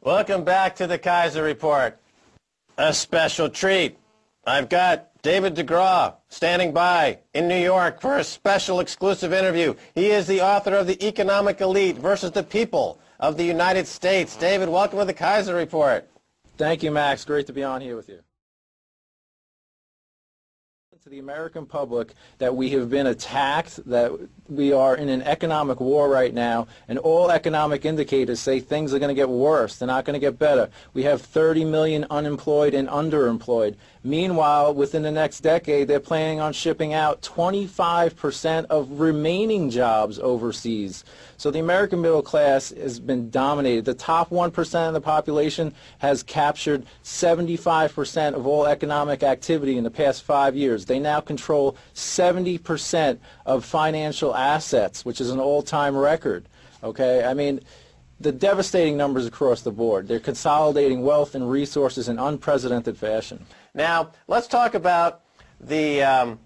Welcome back to the Keiser Report. A special treat. I've got David DeGraw standing by in New York for a special exclusive interview. He is the author of The Economic Elite versus the People of the United States. David, welcome to the Keiser Report. Thank you, Max. Great to be on here with you. To the American public that we have been attacked, that we are in an economic war right now, and all economic indicators say things are going to get worse. They're not going to get better. We have 30 million unemployed and underemployed. Meanwhile, within the next decade, they're planning on shipping out 25% of remaining jobs overseas. So the American middle class has been dominated. The top 1% of the population has captured 75% of all economic activity in the past 5 years. They now control 70% of financial assets, which is an all-time record. Okay, I mean, the devastating numbers across the board. They're consolidating wealth and resources in unprecedented fashion. Now, let's talk about the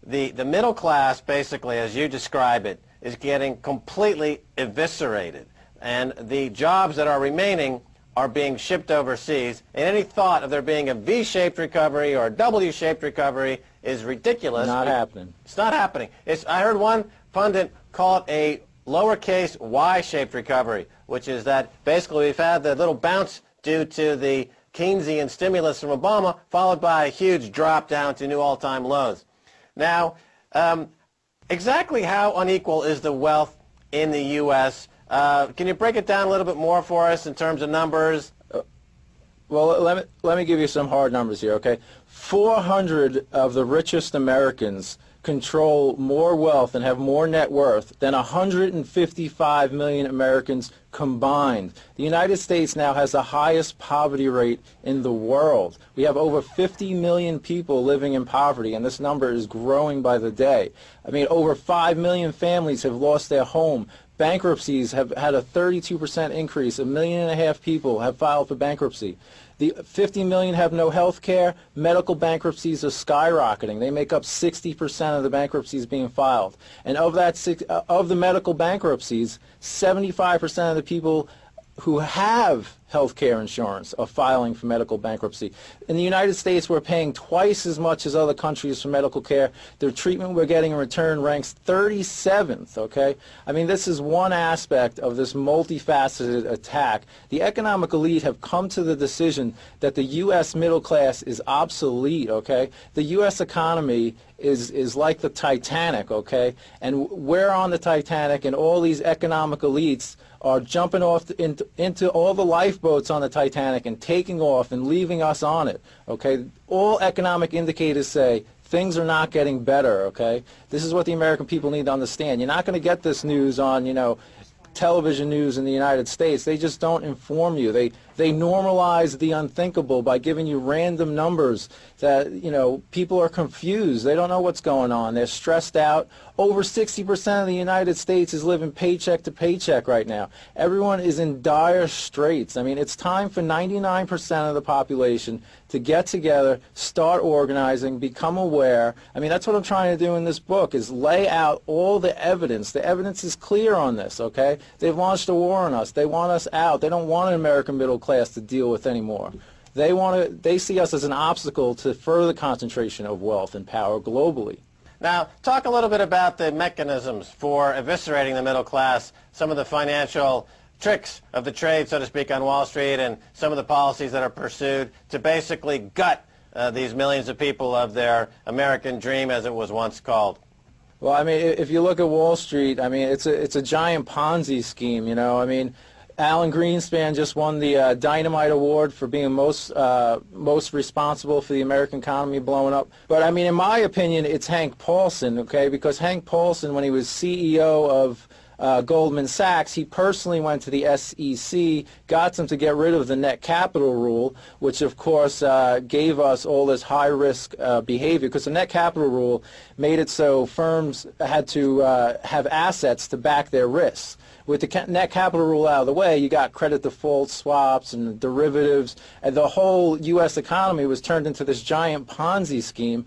middle class, basically, as you describe it, is getting completely eviscerated. And the jobs that are remaining are being shipped overseas. And any thought of there being a V-shaped recovery or a W-shaped recovery is ridiculous. Not happening. It's not happening. I heard one pundit call it a lowercase Y-shaped recovery, which is that basically we've had the little bounce due to the Keynesian stimulus from Obama, followed by a huge drop down to new all-time lows. Now, exactly how unequal is the wealth in the U.S.? Can you break it down a little bit more for us in terms of numbers? Well, let me give you some hard numbers here, okay? 400 of the richest Americans control more wealth and have more net worth than 155 million Americans combined. The United States now has the highest poverty rate in the world. We have over 50 million people living in poverty, and this number is growing by the day. I mean, over 5 million families have lost their home. Bankruptcies have had a 32% increase. 1.5 million people have filed for bankruptcy. The 50 million have no health care. Medical bankruptcies are skyrocketing. They make up 60% of the bankruptcies being filed. And of the medical bankruptcies, 75% of the people who have health care insurance are filing for medical bankruptcy. In the United States, we're paying twice as much as other countries for medical care. The treatment we're getting in return ranks 37th, okay? I mean, this is one aspect of this multifaceted attack. The economic elite have come to the decision that the U.S. middle class is obsolete, okay? The U.S. economy is like the Titanic, okay? And we're on the Titanic, and all these economic elites are jumping off into all the lifeboats on the Titanic and taking off and leaving us on it, okay? All economic indicators say things are not getting better, okay? This is what the American people need to understand. You're not going to get this news on, television news in the United States. They just don't inform you. They normalize the unthinkable by giving you random numbers that, people are confused. They don't know what's going on. They're stressed out. Over 60% of the United States is living paycheck to paycheck right now. Everyone is in dire straits. I mean, it's time for 99% of the population to get together, start organizing, become aware. I mean, that's what I'm trying to do in this book, is lay out all the evidence. The evidence is clear on this, okay? They've launched a war on us. They want us out. They don't want an American middle class to deal with anymore. They see us as an obstacle to further concentration of wealth and power globally. Now, talk a little bit about the mechanisms for eviscerating the middle class, some of the financial tricks of the trade, so to speak, on Wall Street, and some of the policies that are pursued to basically gut these millions of people of their American dream, as it was once called. Well, I mean, if you look at Wall Street, I mean, it's a giant Ponzi scheme, I mean, Alan Greenspan just won the Dynamite Award for being most responsible for the American economy blowing up. But, I mean, in my opinion, it's Hank Paulson, okay? Because Hank Paulson, when he was CEO of Goldman Sachs, he personally went to the SEC, got them to get rid of the net capital rule, which, of course, gave us all this high-risk behavior, because the net capital rule made it so firms had to have assets to back their risks. With the net capital rule out of the way, you got credit default swaps and derivatives, and the whole U.S. economy was turned into this giant Ponzi scheme.